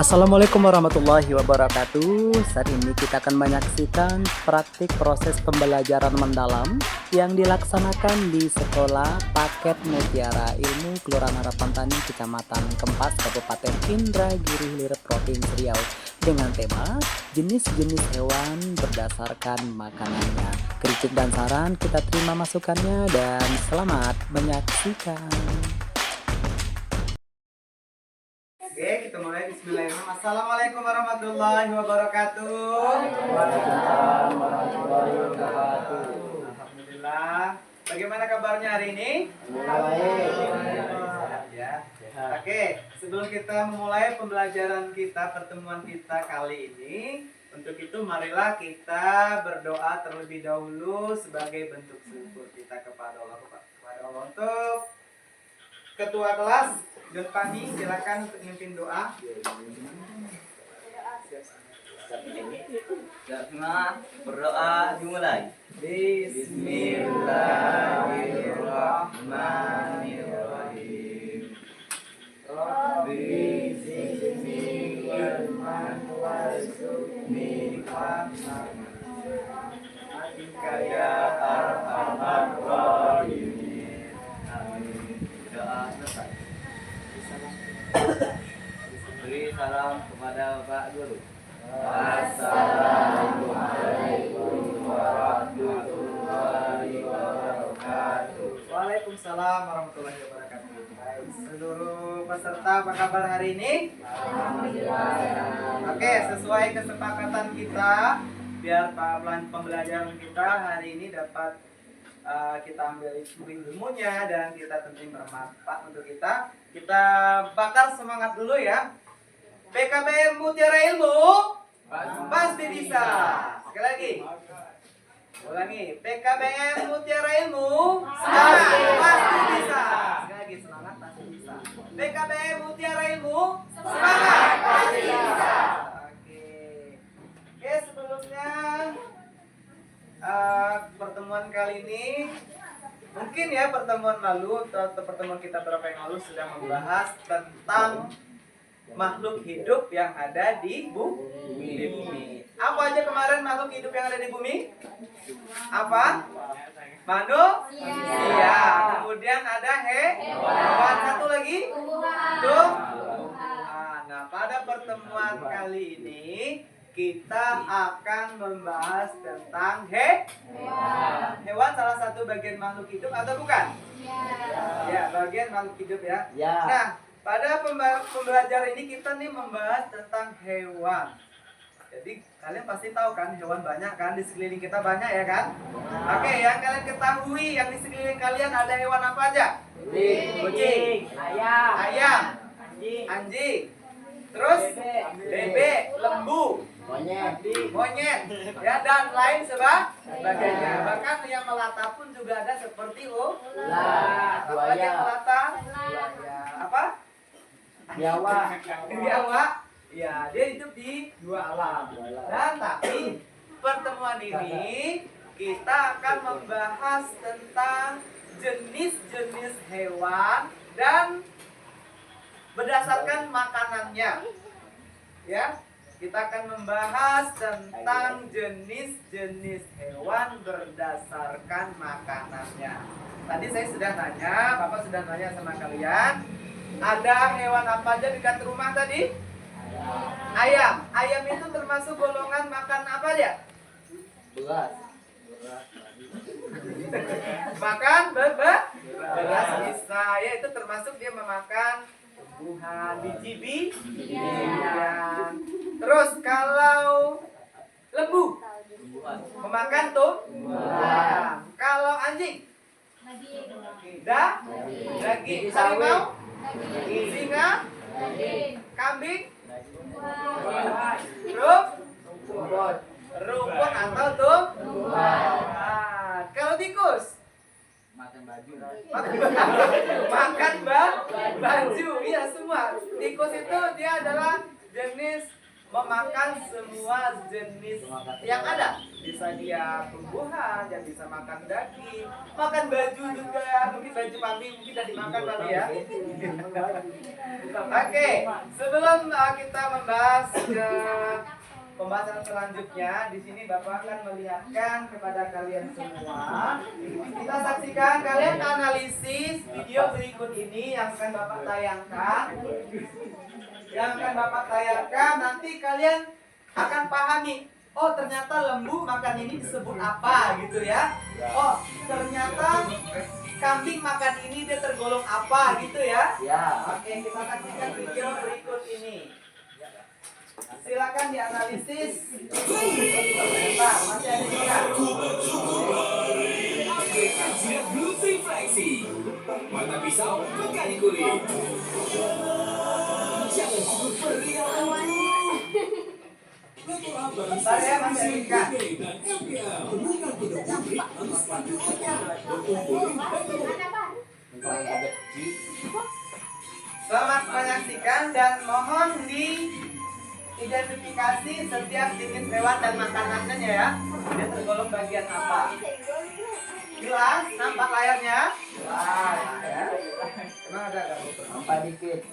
Assalamualaikum warahmatullahi wabarakatuh. Saat ini kita akan menyaksikan praktik proses pembelajaran mendalam yang dilaksanakan di Sekolah Paket Mutiara Ilmu Kelurahan Harapan Tani, Kecamatan Kempas, Kabupaten Indragiri Hilir, Provinsi Riau, dengan tema jenis-jenis hewan berdasarkan makanannya. Kritik dan saran kita terima masukannya dan selamat menyaksikan. Oke, kita mulai. Bismillahirrahmanirrahim. Assalamualaikum warahmatullahi wabarakatuh. Waalaikumsalam warahmatullahi wabarakatuh. Alhamdulillah. Bagaimana kabarnya hari ini? Baik. Sehat ya. Oke, sebelum kita memulai pembelajaran kita, pertemuan kita kali ini, untuk itu marilah kita berdoa terlebih dahulu sebagai bentuk syukur kita kepada Allah. Untuk Ketua kelas Don Pani, silakan untuk memimpin doa. Berdoa dimulai. Bismillahirrahmanirrahim. Rabbi zidni ilman warzuqni rahmatan ya arhamar rahimin. Amin. Doa selesai. Beri salam kepada Bapak Guru. Assalamualaikum warahmatullahi wabarakatuh. Waalaikumsalam warahmatullahi wabarakatuh. Baik, seluruh peserta apa kabar hari ini? Alhamdulillah. Oke, sesuai kesepakatan kita, biar pembelajaran kita hari ini dapat kita ambil ilmunya dan kita tentunya bermanfaat untuk kita. Kita bakar semangat dulu ya. PKBM Mutiara Ilmu pasti bisa. Sekali lagi. Ulangi. PKBM Mutiara Ilmu pasti bisa. Sekali lagi, semangat pasti bisa. PKBM Mutiara Ilmu semangat pasti bisa. Oke, sebelumnya pertemuan kali ini mungkin ya pertemuan lalu atau pertemuan kita berapa yang lalu sudah membahas tentang makhluk hidup yang ada di bumi. Apa aja kemarin makhluk hidup yang ada di bumi? Apa? Manusia. Kemudian ada hewan. Satu lagi? Tumbuhan. Nah, pada pertemuan kali ini kita akan membahas tentang hewan. Hewan salah satu bagian makhluk hidup atau bukan? Ya, bagian makhluk hidup ya. Nah, pada pembelajaran ini kita nih membahas tentang hewan. Jadi kalian pasti tahu kan hewan banyak kan di sekeliling kita banyak ya kan? Oke, yang kalian ketahui yang di sekeliling kalian ada hewan apa aja? Kucing, ayam, anjing, terus bebek, lembu, monyet, ya, dan lain sebagainya. Bahkan yang melata pun juga ada seperti ular. Apa lagi yang melata? Apa? Biawak. Ya, dia hidup di dua alam. Dan tapi pertemuan ini kita akan membahas tentang jenis-jenis hewan dan berdasarkan makanannya. Ya, kita akan membahas tentang jenis-jenis hewan berdasarkan makanannya. Tadi saya sudah nanya, Bapak sudah nanya sama kalian, ada hewan apa aja dekat rumah tadi? Ayam. Ayam itu termasuk golongan makan apa aja? Beras. Makan beras bisa. Ya, itu termasuk dia memakan tumbuhan, biji-bijian. Terus kalau lembu memakan tumbuhan. Kalau anjing daging. Harimau, singa, kambing, rumput atau tumbuhan. Kalau tikus Makan baju. makan baju. Iya, semua. Tikus itu dia adalah jenis memakan semua jenis yang ada. Bisa dia tumbuhan, yang bisa makan daging, makan baju juga, mungkin baju mami mungkin udah dimakan kali ya. Oke, sebelum kita membahas ke pembahasan selanjutnya, di sini Bapak akan melihatkan kepada kalian semua. Kita saksikan, kalian analisis video berikut ini yang akan Bapak tayangkan. Nanti kalian akan pahami. Oh, ternyata lembu makan ini disebut apa gitu ya. Oh, ternyata kambing makan ini dia tergolong apa gitu ya. Ya. Oke, kita saksikan video berikut ini. Silakan dianalisis. Pak, masih ada juga. Siap bluefin fleksi. Mata pisau, pegang kulit. Jangan cukup beriang. Betul abang. Saya masih ada. Dan MPL. Hubungan kuda putri atau sepatu apa. Berkumpul. Selamat menyaksikan dan mohon diidentifikasi setiap jenis hewan dan makanannya ya. Dia tergolong bagian apa? Jelas? Nampak layarnya? Wah, ya. Emang ada nggak? Nampak dikit.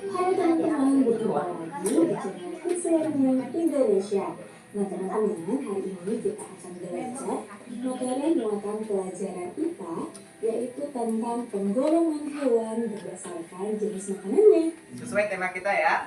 Halo teman-teman, berjumpa lagi di channel Kislearning Indonesia. Nah teman-teman, hari ini kita akan belajar materi muatan pelajaran IPA, yaitu tentang penggolongan hewan berdasarkan jenis makanannya. Sesuai tema kita ya.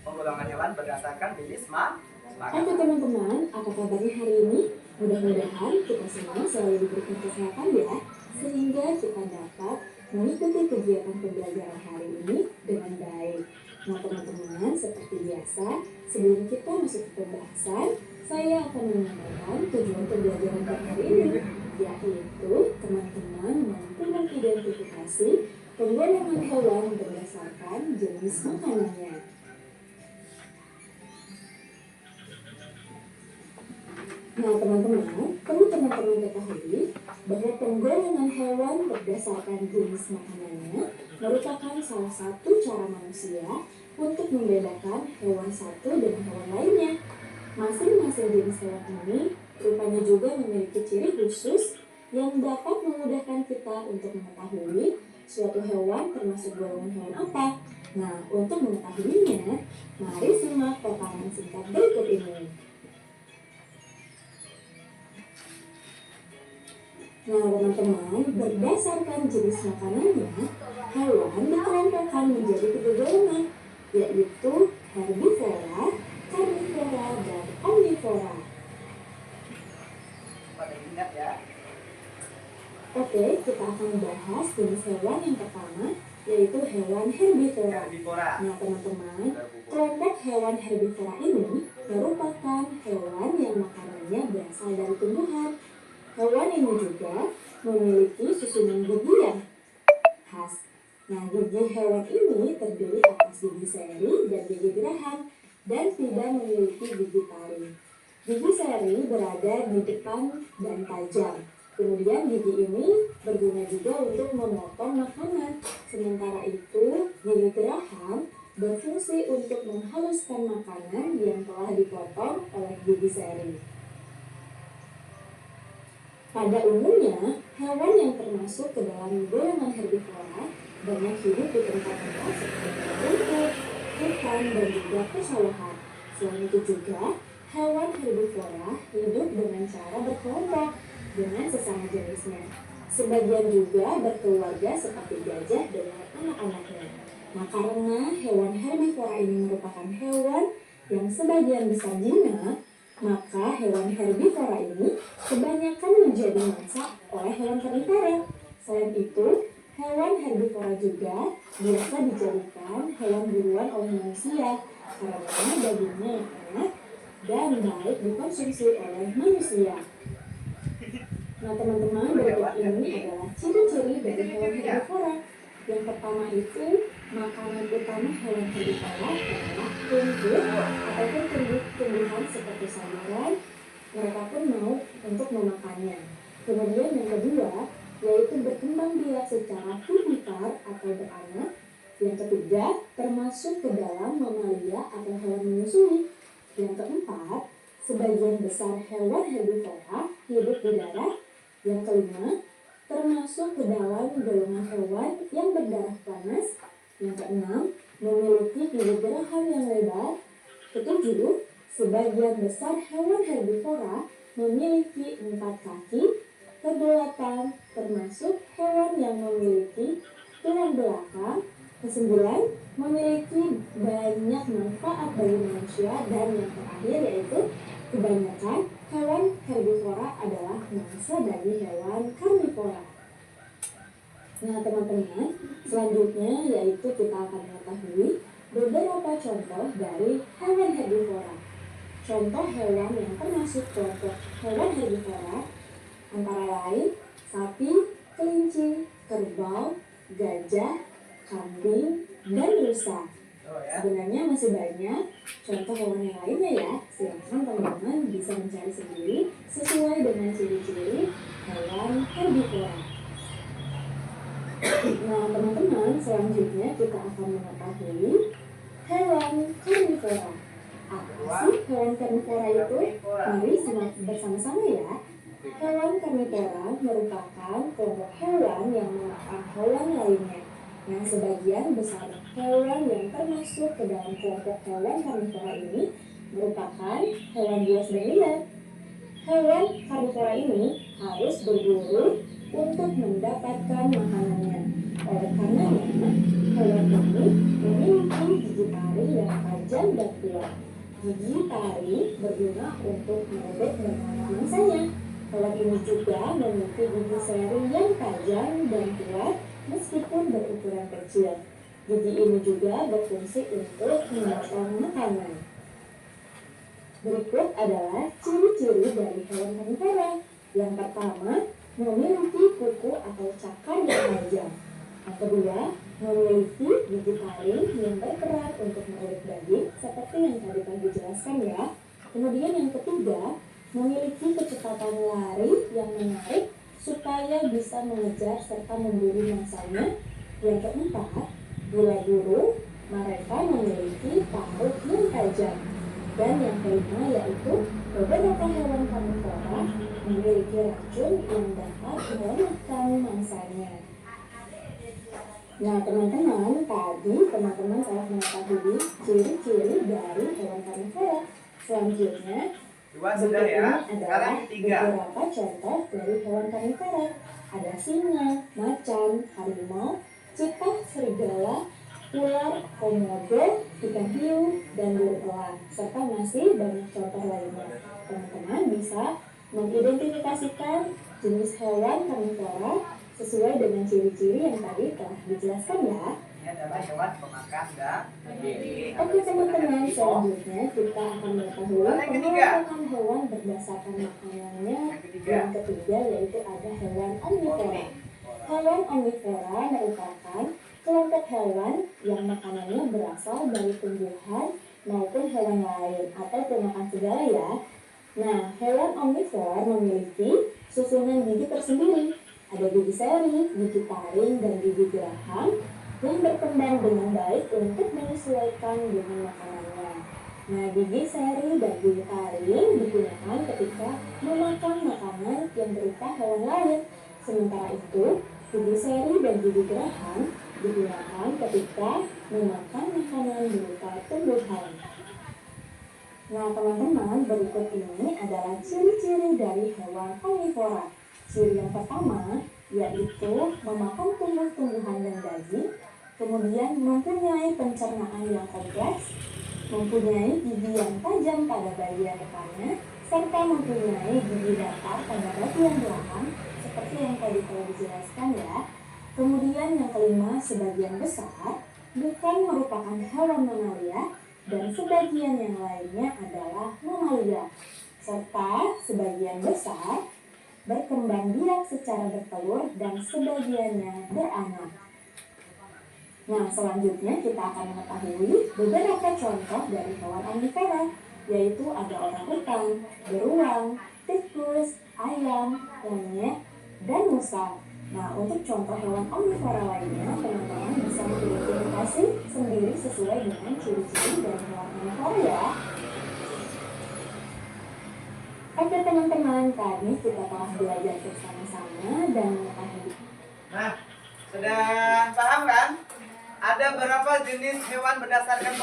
Penggolongan hewan berdasarkan jenis Oke makanan. teman-teman, apa kabarnya hari ini? Mudah-mudahan kita semua selalu diberikan kesehatan ya, sehingga kita dapat mengikuti kegiatan pembelajaran hari ini dengan baik. Nah teman-teman, seperti biasa, sebelum kita masuk ke pembahasan, saya akan menyampaikan tujuan pembelajaran pada hari ini, yaitu teman-teman mampu mengidentifikasi penggolongan hewan berdasarkan jenis makanannya. Nah teman-teman, perlu teman-teman ketahui bahwa penggolongan hewan berdasarkan jenis makanannya merupakan salah satu cara manusia untuk membedakan hewan satu dengan hewan lainnya. Masing-masing jenis hewan ini rupanya juga memiliki ciri khusus yang dapat memudahkan kita untuk mengetahui suatu hewan termasuk golongan hewan apa. Nah, untuk mengetahuinya, mari simak paparan singkat berikut ini. Nah teman-teman, berdasarkan jenis makanannya, hewan dikelompokkan menjadi 3 golongan, yaitu herbivora, karnivora, dan omnivora. Pada ingat ya. Oke, kita akan bahas jenis hewan yang pertama, yaitu hewan herbivora. Herbivora. Nah teman-teman, kelompok hewan herbivora ini merupakan hewan yang makanannya berasal dari tumbuhan. Hewan ini juga memiliki susunan gigi yang khas. Nah, gigi hewan ini terdiri atas gigi seri dan gigi geraham dan tidak memiliki gigi taring. Gigi seri berada di depan dan tajam. Kemudian gigi ini berguna juga untuk memotong makanan. Sementara itu, gigi geraham berfungsi untuk menghaluskan makanan yang telah dipotong oleh gigi seri. Pada umumnya, hewan yang termasuk ke dalam golongan herbivora banyak hidup di tempat-tempat seperti rumput, hutan, dan juga pesawahan. Selain itu juga, hewan herbivora hidup dengan cara berkelompok dengan sesama jenisnya. Sebagian juga berkeluarga seperti gajah dengan anak-anaknya. Nah, karena hewan herbivora ini merupakan hewan yang sebagian besar jinak, maka hewan herbivora ini kebanyakan menjadi mangsa oleh hewan karnivora. Selain itu, hewan herbivora juga biasa dijadikan hewan buruan oleh manusia karena dagingnya yang enak dan baik dikonsumsi oleh manusia. Nah teman-teman, berikut ini adalah ciri-ciri dari hewan herbivora. Yang pertama itu, makanan utama hewan herbivora adalah rumput ataupun tumbuhan seperti sayuran. Mereka pun mau untuk memakannya. Kemudian yang kedua, yaitu berkembang biak secara vivipar atau beranak. Yang ketiga, termasuk ke dalam mamalia atau hewan menyusui. Yang keempat, sebagian besar hewan herbivora hidup di darat. Yang kelima, termasuk ke dalam golongan hewan yang berdarah panas. Yang keenam, memiliki gigi geraham yang lebar. Ketujuh, sebagian besar hewan herbivora memiliki 4 kaki. Kedelapan, termasuk hewan yang memiliki tulang belakang. Kesembilan, memiliki banyak manfaat bagi manusia. Dan yang terakhir yaitu kebanyakan hewan herbivora adalah mangsa dari hewan karnivora. Nah teman-teman, selanjutnya yaitu kita akan mengetahui beberapa contoh dari hewan herbivora. Contoh hewan yang termasuk kelompok hewan herbivora antara lain sapi, kelinci, kerbau, gajah, kambing, dan rusa. Sebenarnya masih banyak contoh hewan yang lainnya ya. Silakan teman-teman bisa mencari sendiri sesuai dengan ciri-ciri hewan herbivora. Nah teman-teman, selanjutnya kita akan mengetahui hewan karnivora. Apa sih hewan karnivora itu? Mari simak bersama-sama ya. Hewan karnivora merupakan kelompok hewan yang memakan hewan lainnya. Nah, sebagian besar hewan yang termasuk ke dalam kelompok hewan karnivora ini merupakan hewan buas dan liar. Hewan karnivora ini harus berburu untuk mendapatkan makanannya. Oleh karenanya, hewan ini memiliki gigi taring yang tajam dan kuat. Gigi taring berguna untuk merobek makanan mangsanya. Hewan ini juga memiliki gigi seri yang tajam dan kuat meskipun berukuran kecil. Gigi ini juga berfungsi untuk memotong makanan. Berikut adalah ciri-ciri dari hewan karnivora. Yang pertama, memiliki kuku atau cakar yang tajam. Yang kedua, memiliki gigi taring yang berperan untuk merobek daging seperti yang tadi Pak jelaskan ya. Kemudian yang ketiga, memiliki kecepatan lari yang menarik supaya bisa mengejar serta memburu mangsanya. Yang keempat, bila buru, mereka memiliki paruh yang tajam. Dan yang kelima yaitu beberapa hewan karnivora memiliki racun yang dapat melemahkan mangsanya. Nah teman-teman, tadi teman-teman telah mengetahui ciri-ciri dari hewan karnivora. Selanjutnya, Dua sudah ya. Sekarang adalah tiga. beberapa contoh dari hewan karnivora. Ada singa, macan, harimau, citah, serigala, ular, komodo, ikan hiu, dan burung elang, serta masih banyak contoh lainnya. Teman-teman bisa mengidentifikasikan jenis hewan karnivora sesuai dengan ciri-ciri yang tadi telah dijelaskan ya. Ini adalah hewan pemakan daging. Oke teman-teman, selanjutnya kita akan mengetahui pengelompokan hewan berdasarkan makanannya. Yang ketiga yaitu ada hewan omnivora. Hewan omnivora merupakan kelompok hewan yang makanannya berasal dari tumbuhan maupun hewan lain atau pemakan segala ya. Nah, hewan omnivora memiliki susunan gigi tersendiri. Ada gigi seri, gigi taring, dan gigi geraham yang berkembang dengan baik untuk menyesuaikan dengan makanannya. Nah, gigi seri dan gigi taring digunakan ketika memakan makanan yang berupa hewan lain. Sementara itu, gigi seri dan gigi geraham digunakan ketika memakan makanan berupa tumbuhan. Nah, teman-teman, berikut ini adalah ciri-ciri dari hewan omnivora. Ciri yang pertama yaitu memakan tumbuh-tumbuhan dan daging, kemudian mempunyai pencernaan yang kompleks, mempunyai gigi yang tajam pada bagian depannya, serta mempunyai gigi datar pada bagian belakang, seperti yang tadi telah dijelaskan ya. Kemudian yang kelima, sebagian besar bukan merupakan hewan mamalia dan sebagian yang lainnya adalah mamalia, serta sebagian besar berkembang biak secara bertelur dan sebagiannya beranak. Nah, selanjutnya kita akan mengetahui beberapa contoh dari hewan omnivora. yaitu ada orangutan, beruang, tikus, ayam, monyet, dan musang. Nah, untuk contoh hewan omnivora lainnya, teman-teman bisa mengidentifikasi sendiri sesuai dengan ciri-ciri dari hewan omnivora ya. Oke teman-teman, tadi kita telah belajar bersama-sama dan mengetahui. Nah, sudah paham kan? Ada berapa jenis hewan berdasarkan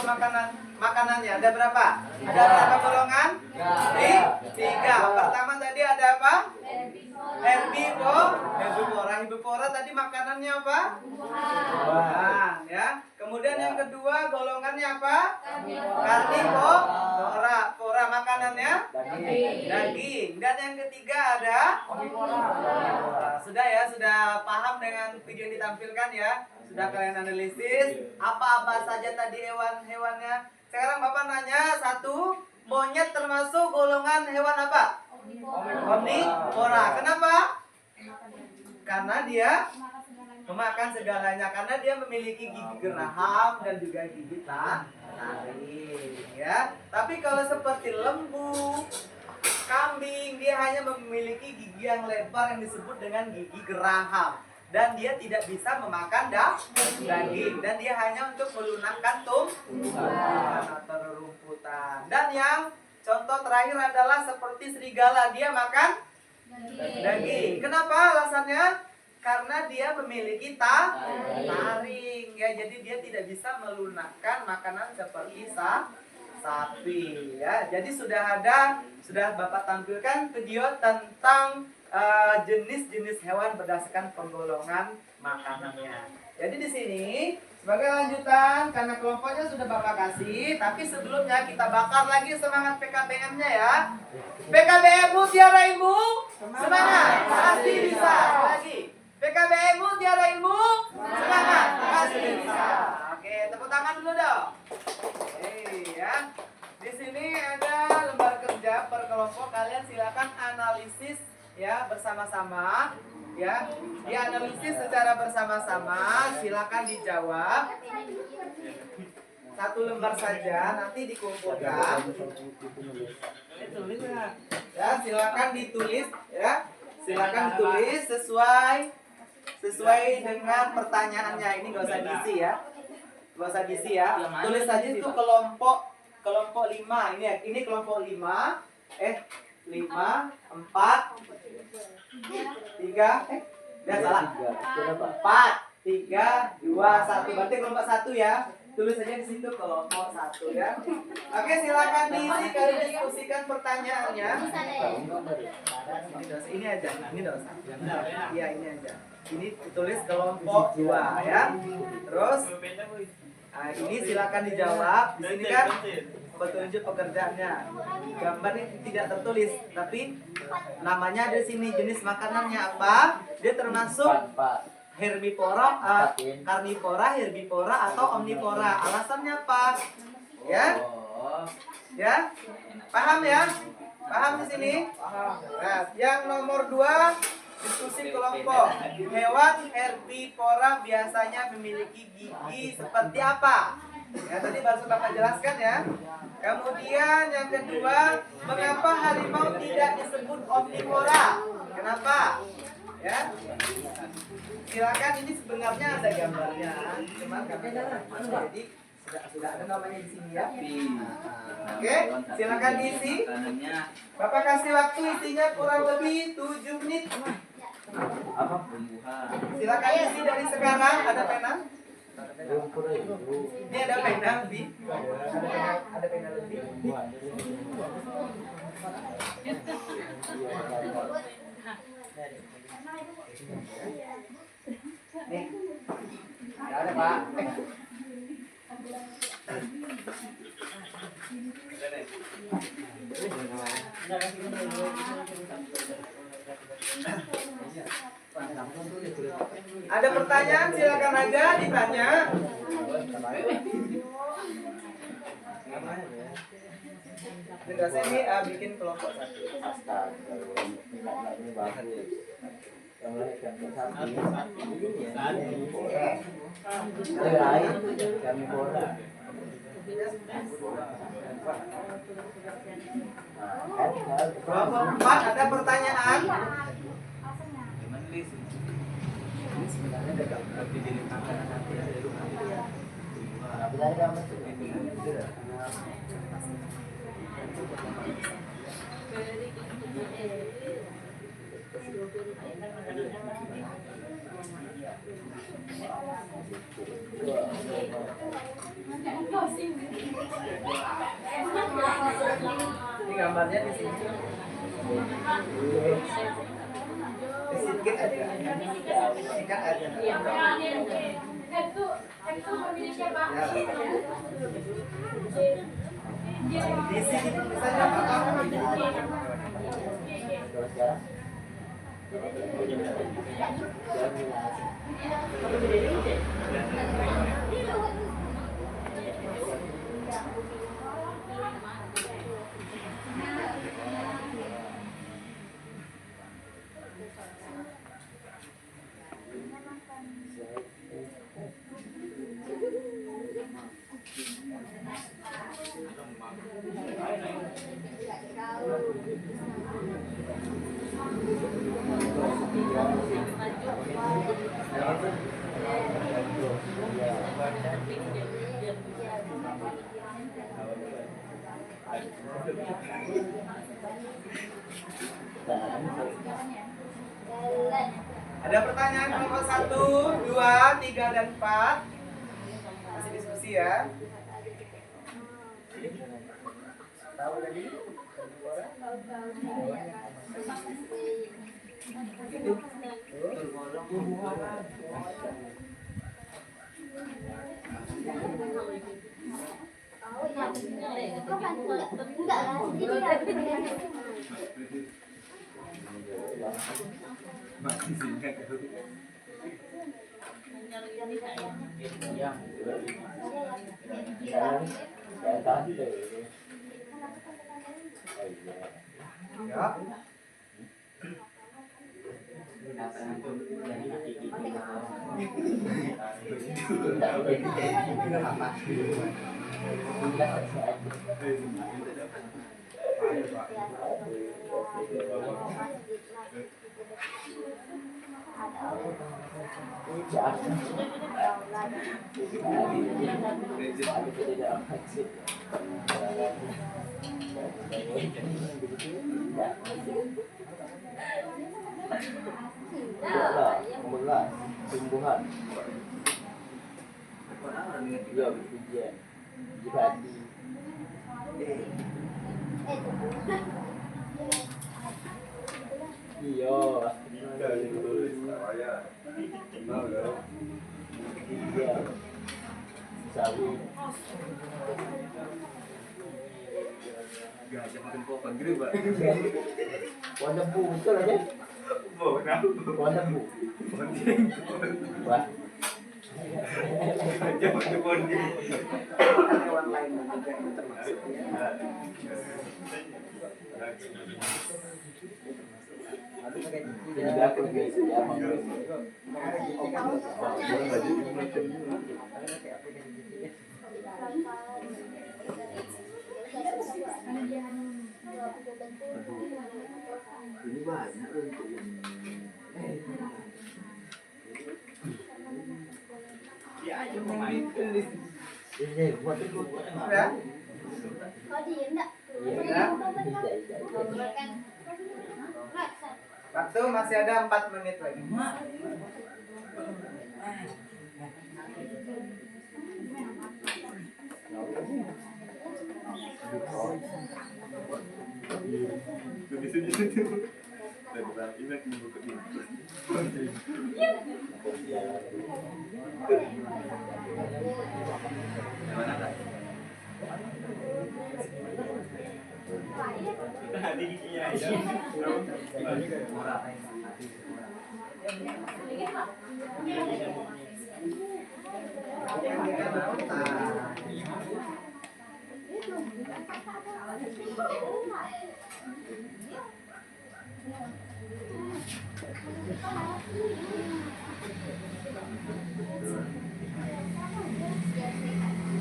makanannya? Ada berapa? Ada berapa golongan? Tiga. Pertama tadi ada apa? Herbivora tadi makanannya apa? Buah, ya. Kemudian yang kedua golongannya apa? Karnivora. Makanannya daging. Dan yang ketiga ada omnivora. Sudah ya, sudah paham dengan video yang ditampilkan ya? Sudah kalian analisis apa-apa saja tadi hewan-hewannya. Sekarang Bapak nanya satu, monyet termasuk golongan hewan apa? Omnivora. Kenapa? Karena dia memakan segalanya. Karena dia memiliki gigi geraham dan juga gigi taring, ya. Tapi kalau seperti lembu, kambing, dia hanya memiliki gigi yang lebar yang disebut dengan gigi geraham. Dan dia tidak bisa memakan daging. Dan dia hanya untuk melunakkan tumbuhan atau rerumputan. Dan yang contoh terakhir adalah seperti serigala, dia makan daging. Kenapa alasannya? Karena dia memiliki taring, ya. Jadi dia tidak bisa melunakkan makanan seperti sapi, ya. Jadi sudah Bapak tampilkan video tentang jenis-jenis hewan berdasarkan penggolongan makanannya. Jadi di sini sebagai lanjutan, karena kelompoknya sudah Bapak kasih, tapi sebelumnya kita bakar lagi semangat PKBM-nya ya. PKBM-mu tiada ilmu, semangat, pasti bisa. Lagi. PKBM-mu tiada ilmu, semangat, pasti bisa. Oke, tepuk tangan dulu dong. Ya. Di sini ada lembar kerja per kelompok, kalian silakan analisis ya bersama-sama. Ya, dianalisis secara bersama-sama, silakan dijawab. Satu lembar saja, nanti dikumpulkan. Ya, silakan ditulis ya. Silakan ditulis sesuai dengan pertanyaannya. Ini nggak usah diisi ya. Nggak usah diisi ya. Tulis saja itu kelompok 5. Ini kelompok 5. 5, 4, 3, salah. 4, 3, 2, 1. Berarti kelompok 1 ya. Tulis saja di situ kelompok 1 ya. Oke, silakan diisi, kalian diskusikan pertanyaannya. Ini aja, ini dosa. Iya, ini aja. Ini tulis kelompok 2 ya. Terus ini silakan dijawab. Di sini kan petunjuk pekerjaannya. Gambar ini tidak tertulis, tapi namanya ada di sini, jenis makanannya apa. Dia termasuk herbivora, karnivora, herbivora atau omnivora. Alasannya apa? Ya? Ya? Paham ya? Paham di sini? Nah, yang nomor 2, diskusi kelompok. Hewan herbivora biasanya memiliki gigi seperti apa? Ya, tadi baru Bapak jelaskan ya. Kemudian yang kedua, mengapa harimau tidak disebut omnivora? Kenapa? Ya. Silakan, ini sebenarnya ada gambarnya, cuman jadi sudah ada namanya di sini ya. Oke, silakan diisi. Bapak kasih waktu isinya kurang lebih 7 menit. Silakan isi dari sekarang. Ada pena? Ini ada pena lebih. Ada pena lebih. Nih, ada Pak. Ada pertanyaan, silakan aja ditanya. Enggak, saya ini bikin kelompok 1. Kelompok 4 ada pertanyaan? Ini gambarnya di sini. Sedikit aja. Singkat aja. Di sini bisa Ada pertanyaan kelompok 1, 2, 3, dan 4. Masih diskusi ya. Tahu tadi? Itu ya. Tumbuhan. Ya, ujian. Jihadi. Iya. Iya. Sawi. Gajah makan pohon gede, Pak. Warna bu, betul aja. Warna bu. Wah. Gajah makan pohon gede. Hewan lain juga itu termasuk ya. Jadi aku guys, ya mau guys. Ini banyak untuk Ya, ayo pemain. ini buat itu. Ya. Kau diem tak? Iya. Waktu masih ada 4 menit lagi.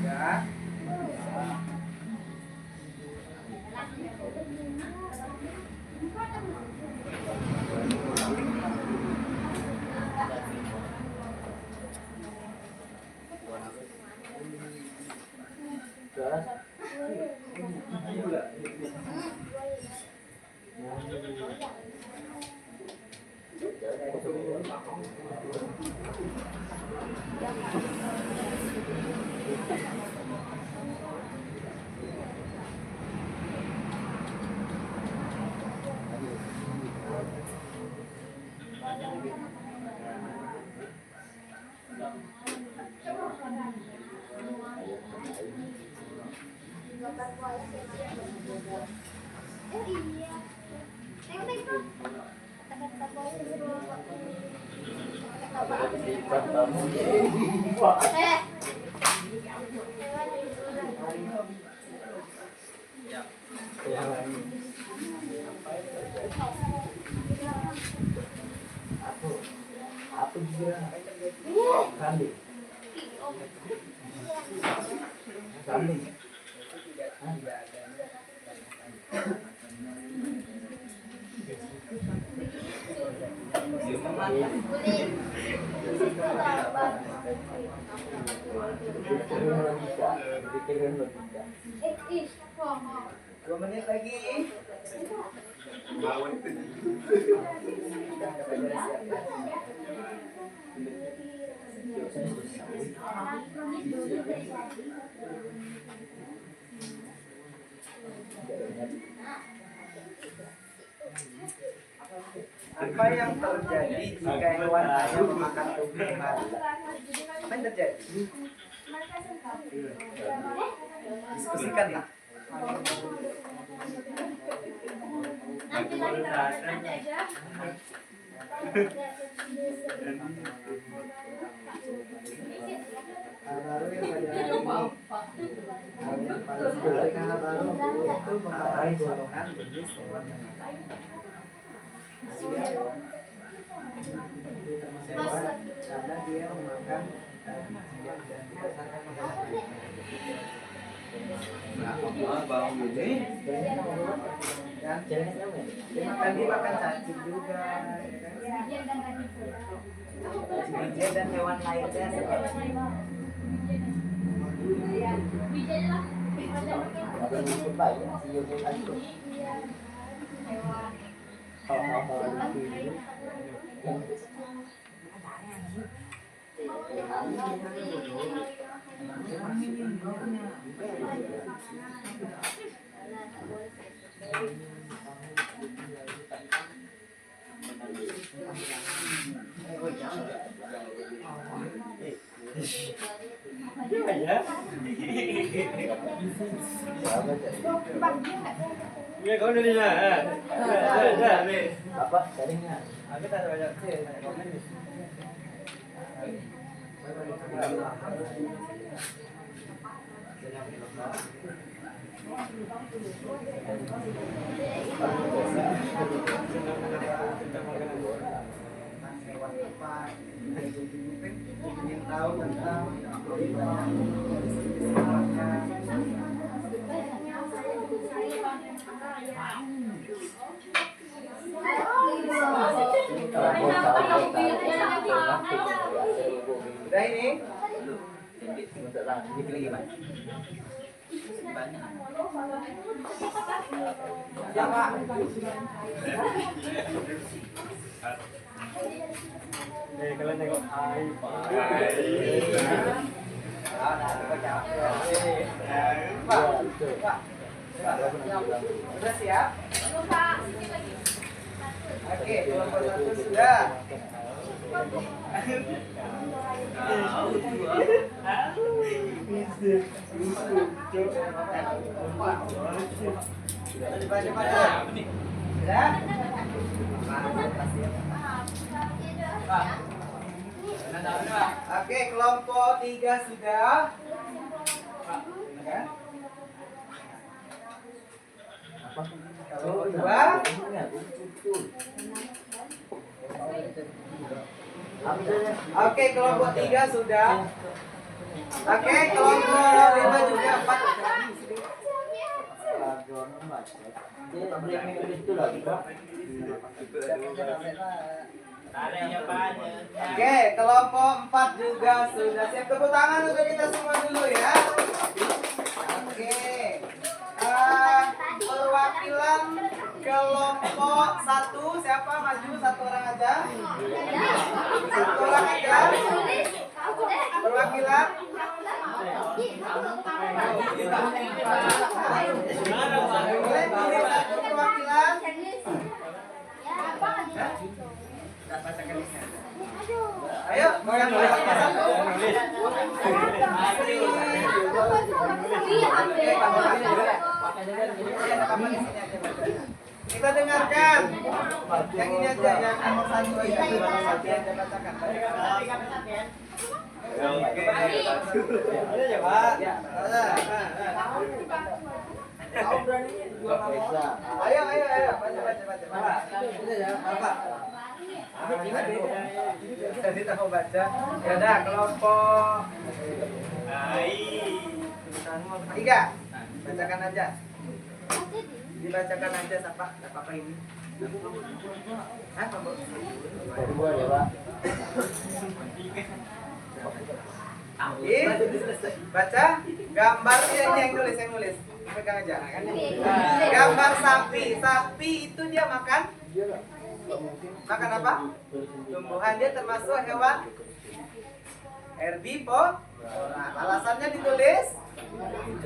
Ya. Apa juga? Kambing. Kambing. Dua menit lagi. Apa yang terjadi jika hewan hanya memakan tubuh hewan? Apa yang terjadi? Diskusikan lah. Baru yang pada hari ini, yang baru itu memarahi golongan jenis hewan yang lain. Karena dia memakan yang didasarkan dan dia makan cacing juga, dia dan hewan lainnya seperti Iya, kau dari mana? Apa? Carinya. Aku tak ada banyak sih, banyak komen. Hewan apa ingin tahu tentang udah ini siapa? Kalian tengok Sudah siap? Oke, kelompok satu sudah. Oke, kelompok 3 sudah. Kelompok 2. Oke, kelompok 3 sudah. Oke, kelompok 5 juga 4. Oke, kelompok 4 juga sudah siap. Tepuk tangan untuk kita semua dulu ya. Oke. Perwakilan kelompok 1 siapa? Maju satu orang aja. Ayo, yang nulis satu. Kita dengarkan. Yang ini aja, yang nomor 1 aja. Yang bacakan. Ini aja, Pak. Ayo. Baca. Jadi tak mau baca. Ya udah, kelompok 3. Bacakan aja. Dibacakan aja siapa? Apa ini? Hah, Pak? Baca gambarnya ini yang nulis. Pegang aja. Gambar sapi. Sapi itu dia makan apa? Tumbuhan. Dia termasuk hewan herbivora. Alasannya ditulis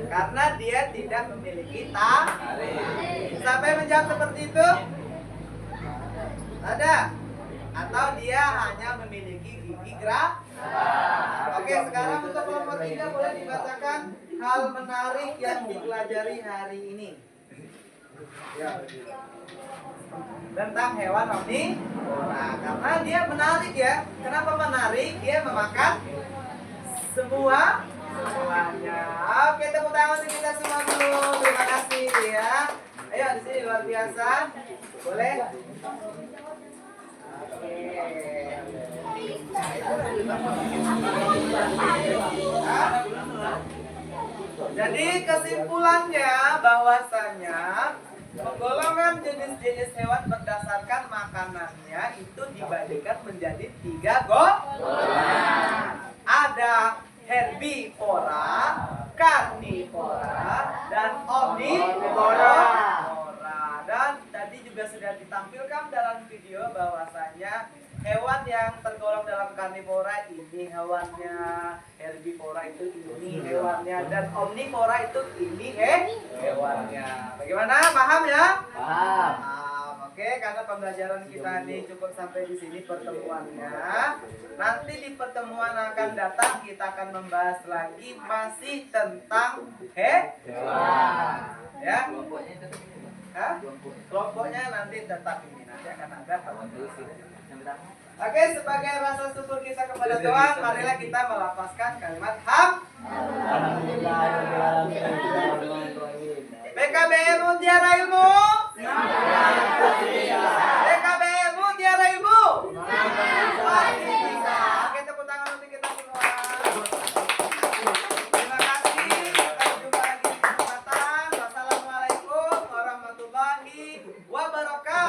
karena dia tidak memiliki taring. Siapa yang menjawab seperti itu? Ada? Atau dia hanya memiliki gigi gerak? Oke, sekarang untuk kelompok 3 boleh dibacakan hal menarik yang dipelajari hari ini. Ya. Tentang hewan omnivora. Karena dia menarik ya. Kenapa menarik? Dia memakan semuanya. Oke, tepuk tangan untuk kita semua dulu. Terima kasih ya. Ayo di sini luar biasa. Boleh? Jadi kesimpulannya bahwasanya penggolongan jenis-jenis hewan berdasarkan makanannya itu dibagikan menjadi 3 golongan. Ada herbivora, karnivora, dan omnivora. Dan tadi juga sudah ditampilkan dalam video bahwasanya hewan yang tergolong dalam karnivora ini hewannya, herbivora itu ini hewannya, dan omnivora itu ini hewannya. Bagaimana? Paham ya? Paham. Oke, karena pembelajaran kita ini cukup sampai di sini pertemuannya. Nanti di pertemuan akan datang kita akan membahas lagi masih tentang hewan. Ya? Hah? Kelompoknya nanti tetap ini, nanti akan ada. Oke, sebagai rasa syukur kita kepada Tuhan, marilah kita melafazkan kalimat PKBM Mutiara Ilmu. PKBM Mutiara Ilmu. Oke, tepuk tangan untuk kita semua. Terima kasih. Sampai jumpa lagi di kesempatan. Wassalamualaikum warahmatullahi wabarakatuh.